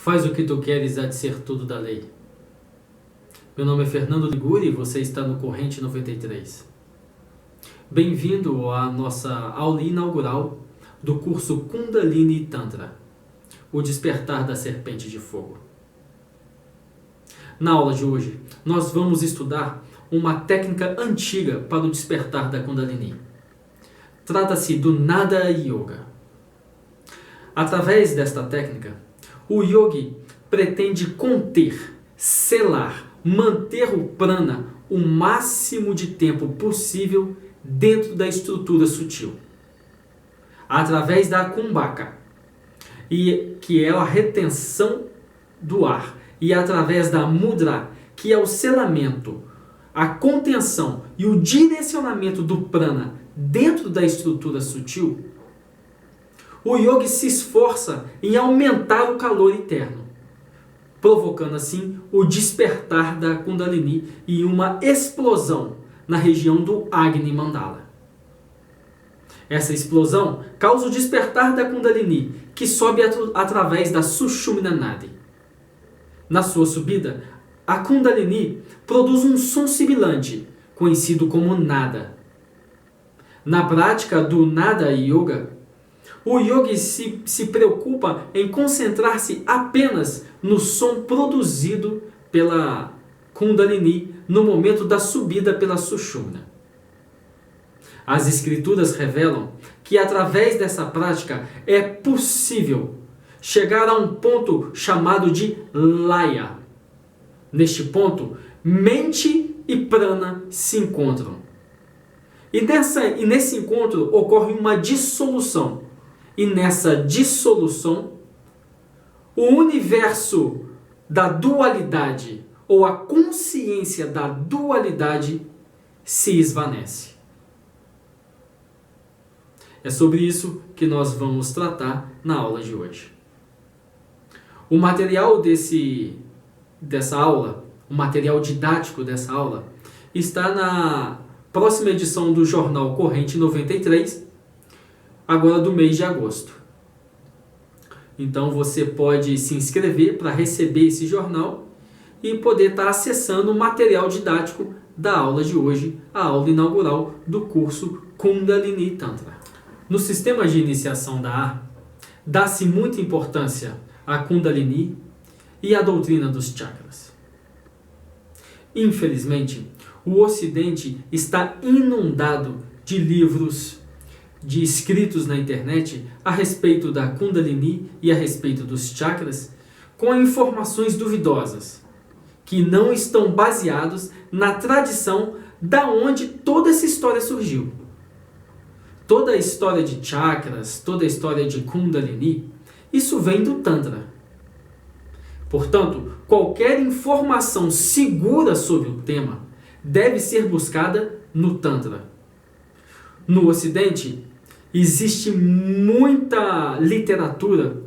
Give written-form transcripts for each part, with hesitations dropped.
Faz o que tu queres, há de ser tudo da lei. Meu nome é Fernando Liguri e você está no Corrente 93. Bem-vindo à nossa aula inaugural do curso Kundalini Tantra, o despertar da serpente de fogo. Na aula de hoje, nós vamos estudar uma técnica antiga para o despertar da Kundalini. Trata-se do Nada Yoga. Através desta técnica, o yogi pretende conter, selar, manter o prana o máximo de tempo possível dentro da estrutura sutil. Através da kumbhaka, que é a retenção do ar, e através da mudra, que é o selamento, a contenção e o direcionamento do prana dentro da estrutura sutil, o yogi se esforça em aumentar o calor interno, provocando assim o despertar da Kundalini e uma explosão na região do Agni Mandala. Essa explosão causa o despertar da Kundalini, que sobe através da Sushumna Nadi. Na sua subida, a Kundalini produz um som sibilante, conhecido como Nada. Na prática do Nada Yoga, o yogi se preocupa em concentrar-se apenas no som produzido pela Kundalini no momento da subida pela Sushumna. As escrituras revelam que através dessa prática é possível chegar a um ponto chamado de Laya. Neste ponto, mente e prana se encontram. E nesse encontro ocorre uma dissolução. E nessa dissolução, o universo da dualidade, ou a consciência da dualidade, se esvanece. É sobre isso que nós vamos tratar na aula de hoje. O material dessa aula, o material didático dessa aula, está na próxima edição do Jornal Corrente 93, agora do mês de agosto. Então você pode se inscrever para receber esse jornal e poder estar acessando o material didático da aula de hoje, a aula inaugural do curso Kundalini Tantra. No sistema de iniciação da A, dá-se muita importância à Kundalini e à doutrina dos chakras. Infelizmente, o Ocidente está inundado de livros, de escritos na internet a respeito da Kundalini e a respeito dos chakras, com informações duvidosas, que não estão baseados na tradição da onde toda essa história surgiu. Toda a história de chakras, toda a história de Kundalini, isso vem do Tantra. Portanto, qualquer informação segura sobre o tema deve ser buscada no Tantra. No Ocidente, existe muita literatura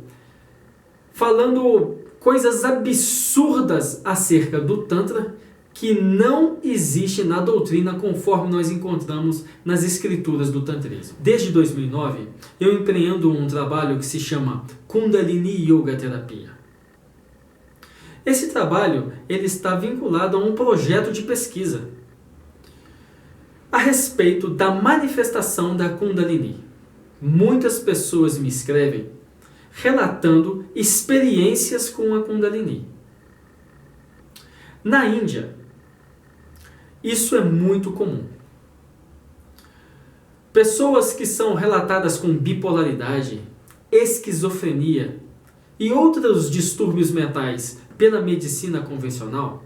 falando coisas absurdas acerca do Tantra que não existe na doutrina conforme nós encontramos nas escrituras do Tantrismo. Desde 2009, eu empreendo um trabalho que se chama Kundalini Yoga Terapia. Esse trabalho ele está vinculado a um projeto de pesquisa a respeito da manifestação da Kundalini. Muitas pessoas me escrevem relatando experiências com a Kundalini. Na Índia, isso é muito comum. Pessoas que são relatadas com bipolaridade, esquizofrenia e outros distúrbios mentais pela medicina convencional,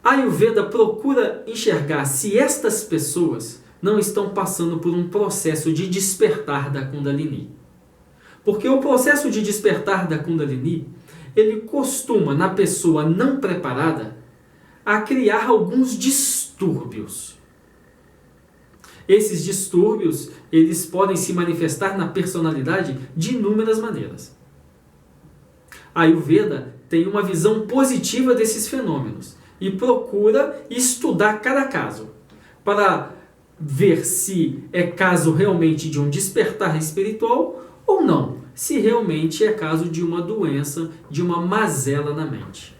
a Ayurveda procura enxergar se estas pessoas não estão passando por um processo de despertar da Kundalini. Porque o processo de despertar da Kundalini, ele costuma, na pessoa não preparada, a criar alguns distúrbios. Esses distúrbios, eles podem se manifestar na personalidade de inúmeras maneiras. A Ayurveda tem uma visão positiva desses fenômenos e procura estudar cada caso para ver se é caso realmente de um despertar espiritual ou não. se realmente é caso de uma doença, de uma mazela na mente.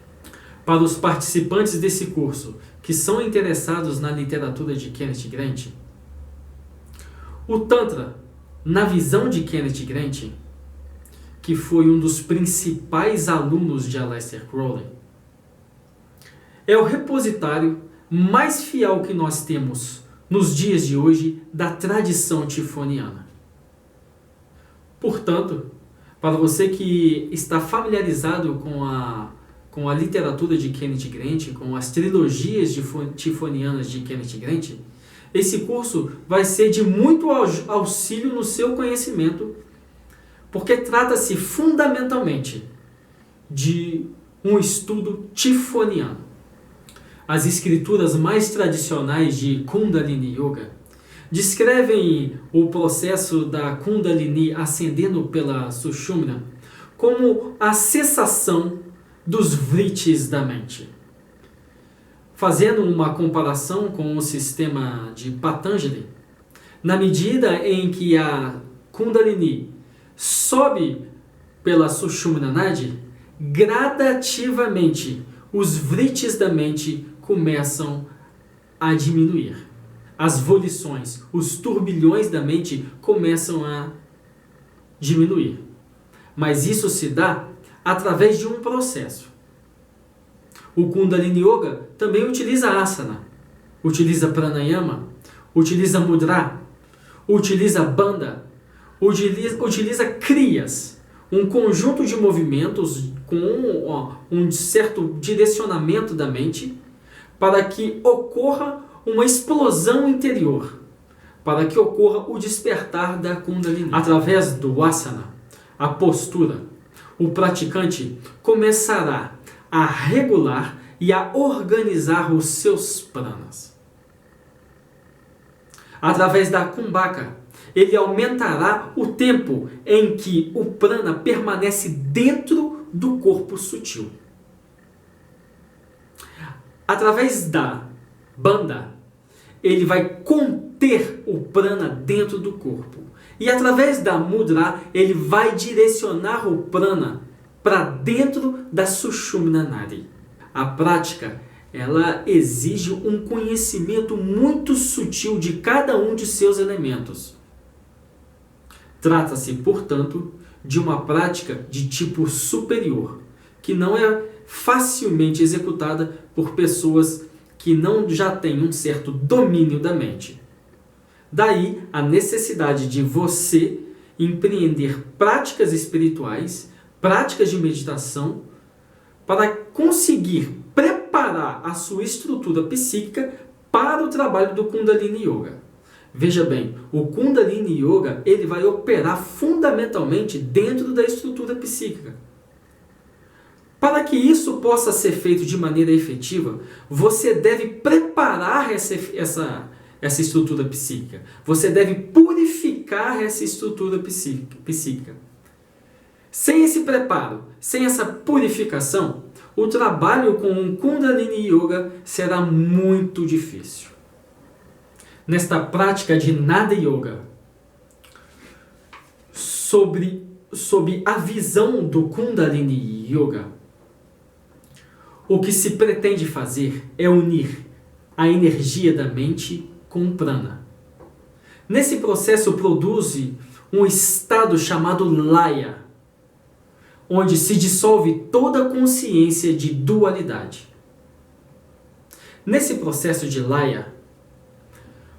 Para os participantes desse curso que são interessados na literatura de Kenneth Grant, o Tantra, na visão de Kenneth Grant, que foi um dos principais alunos de Aleister Crowley, é o repositório mais fiel que nós temos nos dias de hoje da tradição tifoniana. Portanto, para você que está familiarizado com a literatura de Kenneth Grant, com as trilogias tifonianas de Kenneth Grant, esse curso vai ser de muito auxílio no seu conhecimento, porque trata-se fundamentalmente de um estudo tifoniano. As escrituras mais tradicionais de Kundalini Yoga descrevem o processo da Kundalini ascendendo pela Sushumna como a cessação dos vrittis da mente. Fazendo uma comparação com o sistema de Patanjali, na medida em que a Kundalini sobe pela Sushumna Nadi, gradativamente os vrittis da mente começam a diminuir. As volições, os turbilhões da mente começam a diminuir. Mas isso se dá através de um processo. O Kundalini Yoga também utiliza asana, utiliza pranayama, utiliza mudra, utiliza bandha, utiliza kriyas, um conjunto de movimentos com um certo direcionamento da mente para que ocorra uma explosão interior, para que ocorra o despertar da Kundalini. Através do asana, a postura, o praticante começará a regular e a organizar os seus pranas. Através da kumbhaka, ele aumentará o tempo em que o prana permanece dentro do corpo sutil. Através da bandha, ele vai conter o prana dentro do corpo. E através da mudra, ele vai direcionar o prana para dentro da Sushumna Nadi. A prática, ela exige um conhecimento muito sutil de cada um de seus elementos. Trata-se, portanto, de uma prática de tipo superior, que não é facilmente executada por pessoas que não já têm um certo domínio da mente. Daí a necessidade de você empreender práticas espirituais, práticas de meditação, para conseguir preparar a sua estrutura psíquica para o trabalho do Kundalini Yoga. Veja bem, o Kundalini Yoga ele vai operar fundamentalmente dentro da estrutura psíquica. Para que isso possa ser feito de maneira efetiva, você deve preparar essa estrutura psíquica. Você deve purificar essa estrutura psíquica. Sem esse preparo, sem essa purificação, o trabalho com o Kundalini Yoga será muito difícil. Nesta prática de Nada Yoga, sob a visão do Kundalini Yoga, o que se pretende fazer é unir a energia da mente com o prana. Nesse processo produz um estado chamado Laya, onde se dissolve toda a consciência de dualidade. Nesse processo de Laya,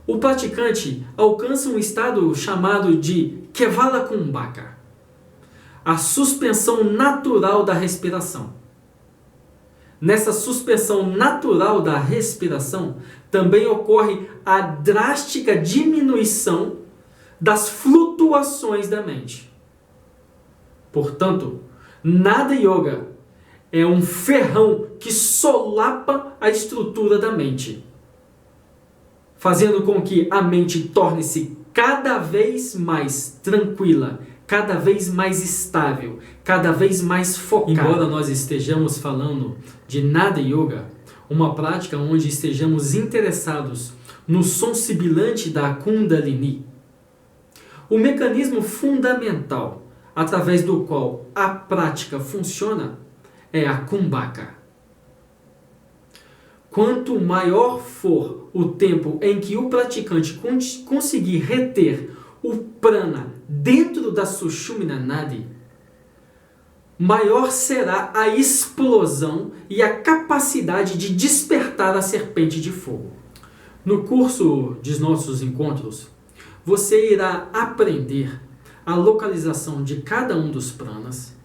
o praticante alcança um estado chamado de Kevala Kumbhaka, a suspensão natural da respiração. Nessa suspensão natural da respiração, também ocorre a drástica diminuição das flutuações da mente. Portanto, Nada Yoga é um ferrão que solapa a estrutura da mente, fazendo com que a mente torne-se cada vez mais tranquila, cada vez mais estável, cada vez mais focada. Embora nós estejamos falando de Nada Yoga, uma prática onde estejamos interessados no som sibilante da Kundalini, o mecanismo fundamental através do qual a prática funciona é a kumbhaka. Quanto maior for o tempo em que o praticante conseguir reter o prana dentro da Sushumna Nadi, maior será a explosão e a capacidade de despertar a serpente de fogo. No curso de nossos encontros, você irá aprender a localização de cada um dos pranas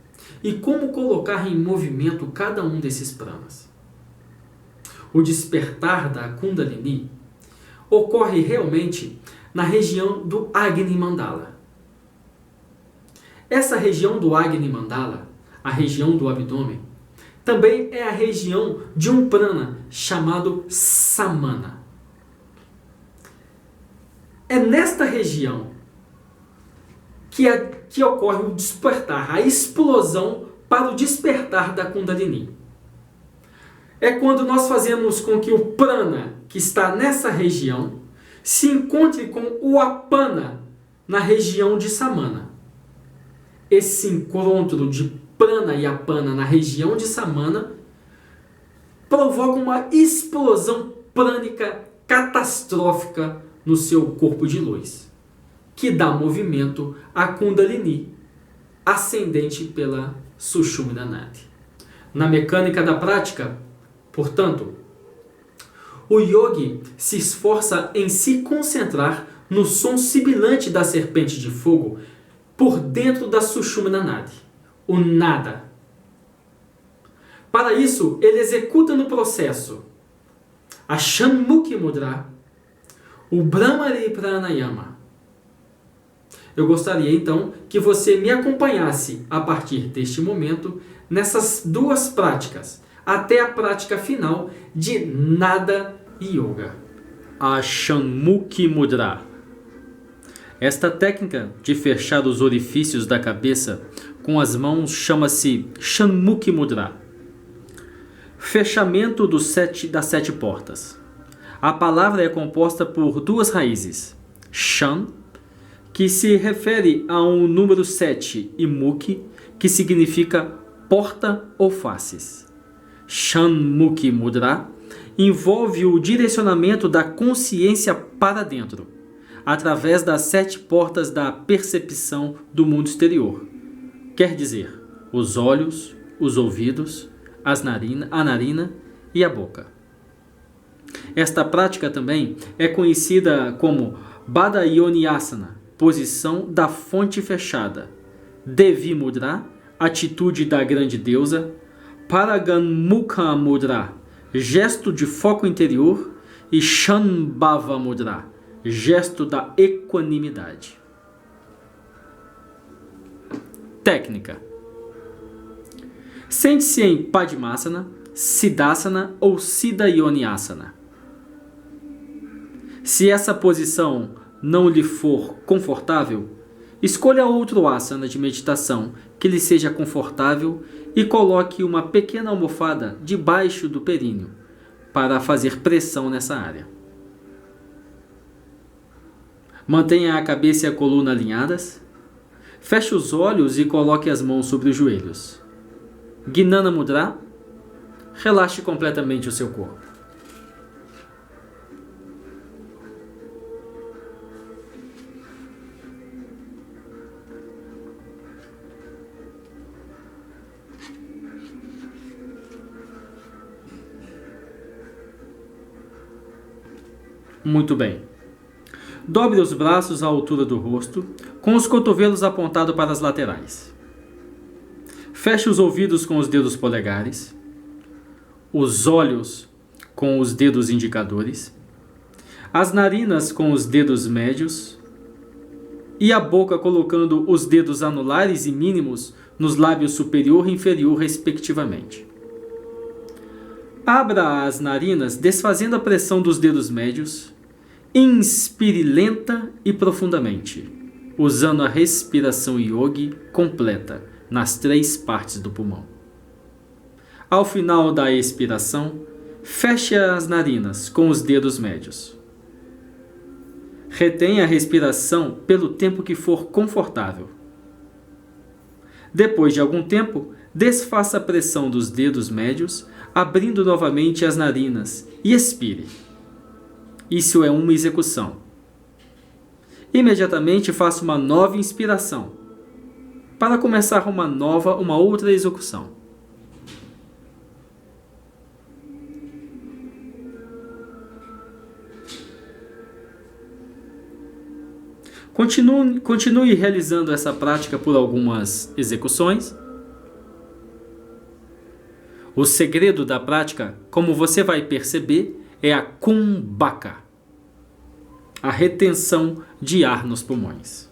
e como colocar em movimento cada um desses pranas. O despertar da Kundalini ocorre realmente na região do Agni Mandala. Essa região do Agni Mandala, a região do abdômen, também é a região de um prana chamado Samana. É nesta região que ocorre o despertar, a explosão para o despertar da Kundalini. É quando nós fazemos com que o prana que está nessa região se encontre com o apana na região de Samana. Esse encontro de prana e apana na região de Samana provoca uma explosão prânica catastrófica no seu corpo de luz, que dá movimento à Kundalini, ascendente pela Sushumna Nadi. Na mecânica da prática, portanto, o yogi se esforça em se concentrar no som sibilante da serpente de fogo por dentro da Sushumna Nadi, o nada. Para isso, ele executa no processo a Shanmukhi Mudra, o Brahmari Pranayama. Eu gostaria então que você me acompanhasse a partir deste momento nessas duas práticas, até a prática final de Nada Yoga. A Shanmukhi Mudra. Esta técnica de fechar os orifícios da cabeça com as mãos chama-se Shanmukhi Mudra. Fechamento das 7 portas. A palavra é composta por duas raízes. Shan, que se refere a um número 7, e Mukhi, que significa porta ou faces. Shanmukhi Mudra envolve o direcionamento da consciência para dentro, através das 7 portas da percepção do mundo exterior. Quer dizer, os olhos, os ouvidos, a narina e a boca. Esta prática também é conhecida como Badayoniasana, posição da fonte fechada, Devi Mudra, atitude da grande deusa, Paraganmukha Mudra, gesto de foco interior, e Shambhava Mudra, gesto da equanimidade. Técnica. Sente-se em Padmasana, Siddhasana ou Siddha Yoniasana. Se essa posição não lhe for confortável, escolha outro asana de meditação que lhe seja confortável e coloque uma pequena almofada debaixo do períneo para fazer pressão nessa área. Mantenha a cabeça e a coluna alinhadas. Feche os olhos e coloque as mãos sobre os joelhos. Gnana Mudra. Relaxe completamente o seu corpo. Muito bem. Dobre os braços à altura do rosto, com os cotovelos apontados para as laterais. Feche os ouvidos com os dedos polegares, os olhos com os dedos indicadores, as narinas com os dedos médios e a boca colocando os dedos anulares e mínimos nos lábios superior e inferior, respectivamente. Abra as narinas, desfazendo a pressão dos dedos médios. Inspire lenta e profundamente, usando a respiração yogi completa nas 3 partes do pulmão. Ao final da expiração, feche as narinas com os dedos médios. Retenha a respiração pelo tempo que for confortável. Depois de algum tempo, desfaça a pressão dos dedos médios, abrindo novamente as narinas e expire. Isso é uma execução. Imediatamente faça uma nova inspiração, para começar uma outra execução. Continue realizando essa prática por algumas execuções. O segredo da prática, como você vai perceber, é a kumbhaka, a retenção de ar nos pulmões.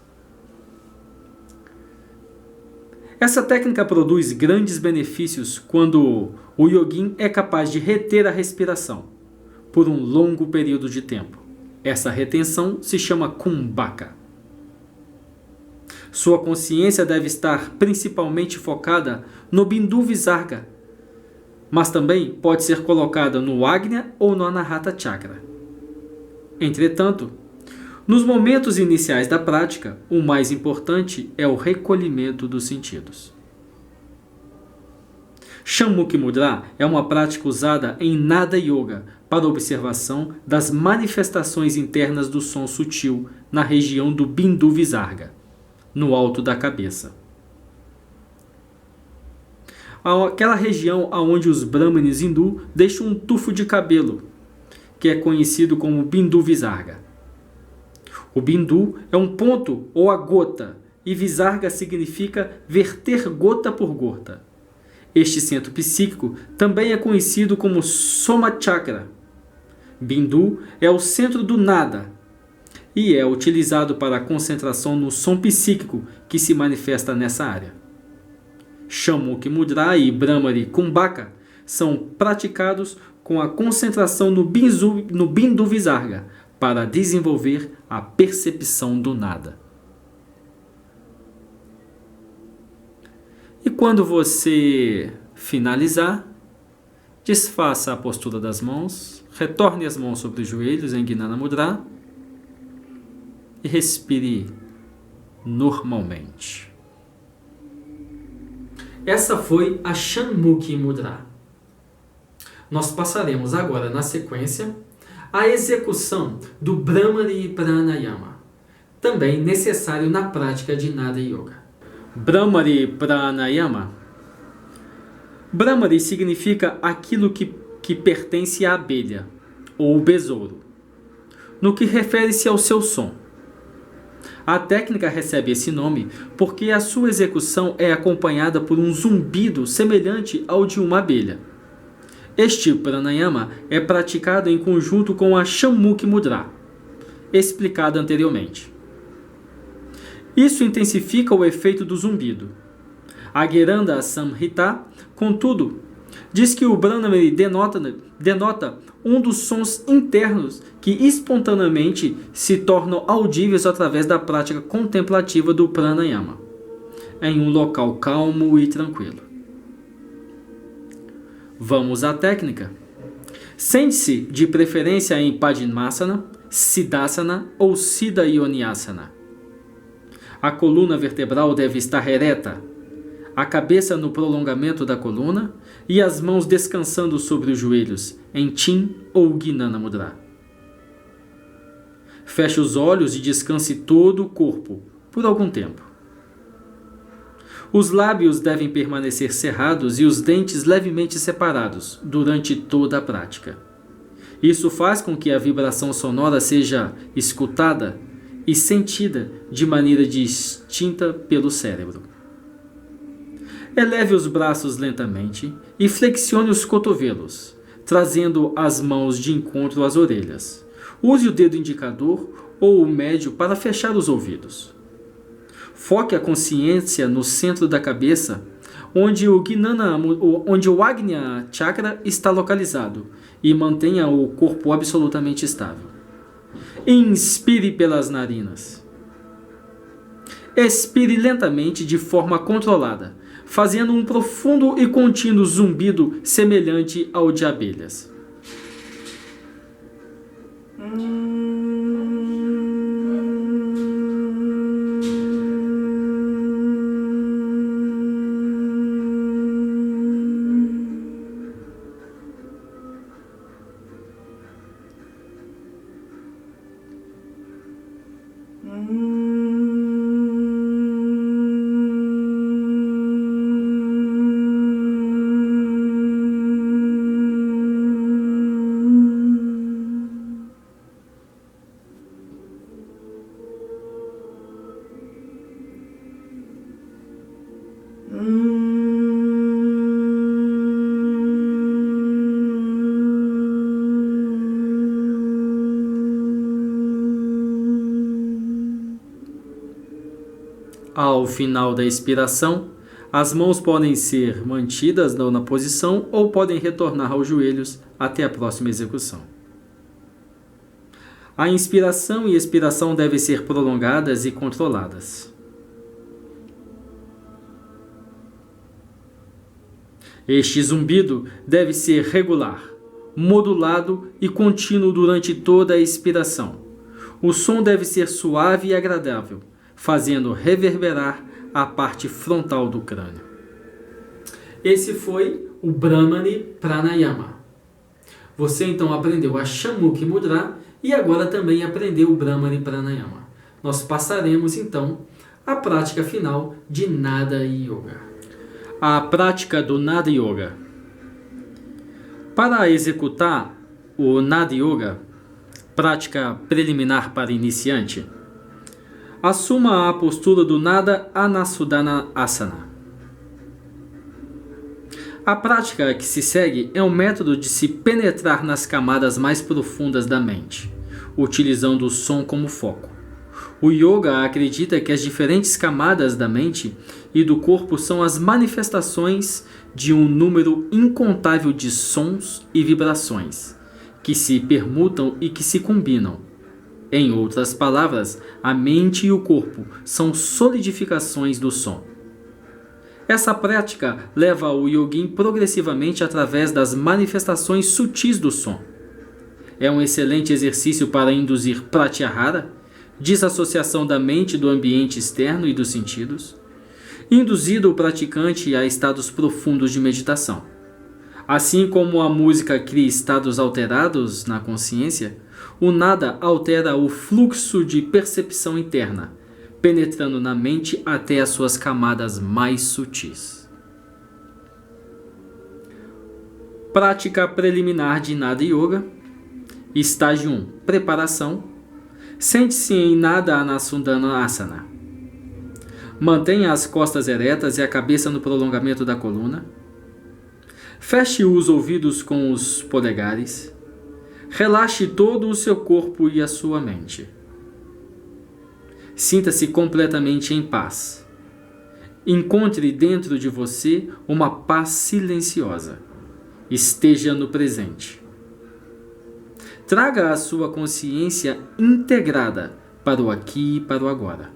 Essa técnica produz grandes benefícios quando o yogin é capaz de reter a respiração por um longo período de tempo. Essa retenção se chama kumbhaka. Sua consciência deve estar principalmente focada no Bindu Visarga, mas também pode ser colocada no Agnya ou no Anahata Chakra. Entretanto, nos momentos iniciais da prática, o mais importante é o recolhimento dos sentidos. Shanmukhi Mudra é uma prática usada em Nada Yoga para observação das manifestações internas do som sutil na região do Bindu Visarga, no alto da cabeça. Aquela região onde os brahmanes hindu deixam um tufo de cabelo, que é conhecido como Bindu Visarga. O Bindu é um ponto ou a gota, e Visarga significa verter gota por gota. Este centro psíquico também é conhecido como Soma Chakra. Bindu é o centro do nada e é utilizado para a concentração no som psíquico que se manifesta nessa área. Shanmukhi Mudra e Bhramari Kumbhaka são praticados com a concentração no Bindu Visarga para desenvolver a percepção do nada. E quando você finalizar, desfaça a postura das mãos, retorne as mãos sobre os joelhos em Gnana Mudra e respire normalmente. Essa foi a Shanmukhi Mudra. Nós passaremos agora, na sequência, a execução do Bhramari Pranayama, também necessário na prática de Nada Yoga. Bhramari Pranayama. Bhramari significa aquilo que pertence à abelha, ou besouro, no que refere-se ao seu som. A técnica recebe esse nome porque a sua execução é acompanhada por um zumbido semelhante ao de uma abelha. Este pranayama é praticado em conjunto com a Shanmukhi Mudra, explicada anteriormente. Isso intensifica o efeito do zumbido. A Gheranda Samhita, contudo, diz que o Bhramari denota um dos sons internos que espontaneamente se tornam audíveis através da prática contemplativa do pranayama, em um local calmo e tranquilo. Vamos à técnica. Sente-se de preferência em Padmasana, Siddhasana ou Siddha Yoniasana. A coluna vertebral deve estar ereta, a cabeça no prolongamento da coluna e as mãos descansando sobre os joelhos, em Chin ou Gnana Mudra. Feche os olhos e descanse todo o corpo por algum tempo. Os lábios devem permanecer cerrados e os dentes levemente separados durante toda a prática. Isso faz com que a vibração sonora seja escutada e sentida de maneira distinta pelo cérebro. Eleve os braços lentamente e flexione os cotovelos, trazendo as mãos de encontro às orelhas. Use o dedo indicador ou o médio para fechar os ouvidos. Foque a consciência no centro da cabeça, onde o Agnya Chakra está localizado, e mantenha o corpo absolutamente estável. Inspire pelas narinas. Expire lentamente de forma controlada, fazendo um profundo e contínuo zumbido semelhante ao de abelhas. Ao final da expiração, as mãos podem ser mantidas na posição ou podem retornar aos joelhos até a próxima execução. A inspiração e expiração devem ser prolongadas e controladas. Este zumbido deve ser regular, modulado e contínuo durante toda a expiração. O som deve ser suave e agradável, fazendo reverberar a parte frontal do crânio. Esse foi o Brahmani Pranayama. Você então aprendeu a Shammukhi Mudra e agora também aprendeu o Brahmani Pranayama. Nós passaremos então à prática final de Nada Yoga. A prática do Nada Yoga. Para executar o Nada Yoga, prática preliminar para iniciante, assuma a postura do Nada Anusudana Asana. A prática que se segue é um método de se penetrar nas camadas mais profundas da mente, utilizando o som como foco. O yoga acredita que as diferentes camadas da mente e do corpo são as manifestações de um número incontável de sons e vibrações, que se permutam e que se combinam. Em outras palavras, a mente e o corpo são solidificações do som. Essa prática leva o yogin progressivamente através das manifestações sutis do som. É um excelente exercício para induzir pratyahara, desassociação da mente do ambiente externo e dos sentidos, induzindo o praticante a estados profundos de meditação. Assim como a música cria estados alterados na consciência, o nada altera o fluxo de percepção interna, penetrando na mente até as suas camadas mais sutis. Prática preliminar de Nada Yoga. Estágio 1. Preparação. Sente-se em Nada Anusudana Asana. Mantenha as costas eretas e a cabeça no prolongamento da coluna. Feche os ouvidos com os polegares. Relaxe todo o seu corpo e a sua mente. Sinta-se completamente em paz. Encontre dentro de você uma paz silenciosa. Esteja no presente. Traga a sua consciência integrada para o aqui e para o agora.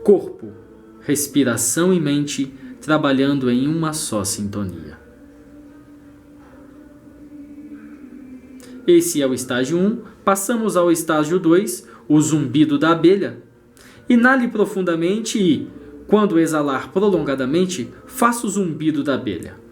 Corpo, respiração e mente trabalhando em uma só sintonia. Esse é o estágio 1. Passamos ao estágio 2, o zumbido da abelha. Inale profundamente e, quando exalar prolongadamente, faça o zumbido da abelha.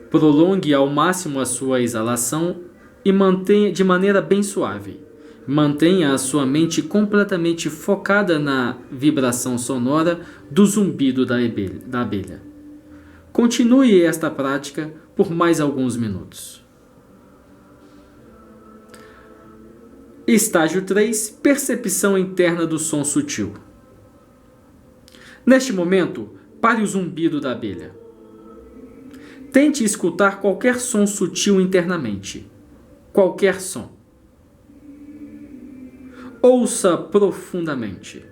Prolongue ao máximo a sua exalação e mantenha de maneira bem suave. Mantenha a sua mente completamente focada na vibração sonora do zumbido da abelha. Continue esta prática por mais alguns minutos. Estágio 3. Percepção interna do som sutil. Neste momento, pare o zumbido da abelha. Tente escutar qualquer som sutil internamente. Qualquer som. Ouça profundamente.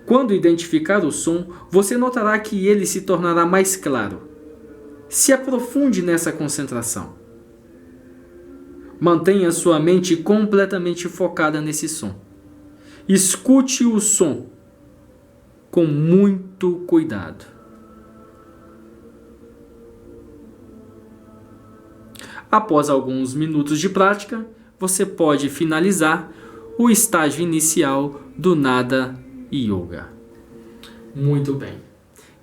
Quando identificar o som, você notará que ele se tornará mais claro. Se aprofunde nessa concentração. Mantenha sua mente completamente focada nesse som. Escute o som com muito cuidado. Após alguns minutos de prática, você pode finalizar o estágio inicial do Nada Yoga. Muito bem.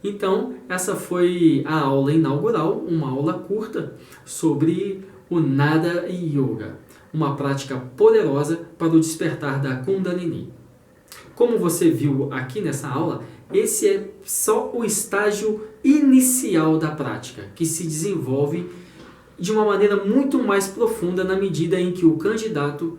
Então, essa foi a aula inaugural, uma aula curta sobre o Nada Yoga, uma prática poderosa para o despertar da Kundalini. Como você viu aqui nessa aula, esse é só o estágio inicial da prática, que se desenvolve de uma maneira muito mais profunda na medida em que o candidato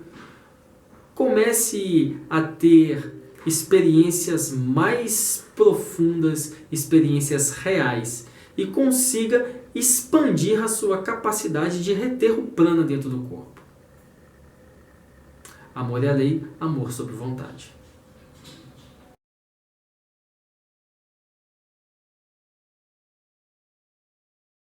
comece a ter experiências mais profundas, experiências reais, e consiga expandir a sua capacidade de reter o prana dentro do corpo. Amor é a lei, amor sobre vontade.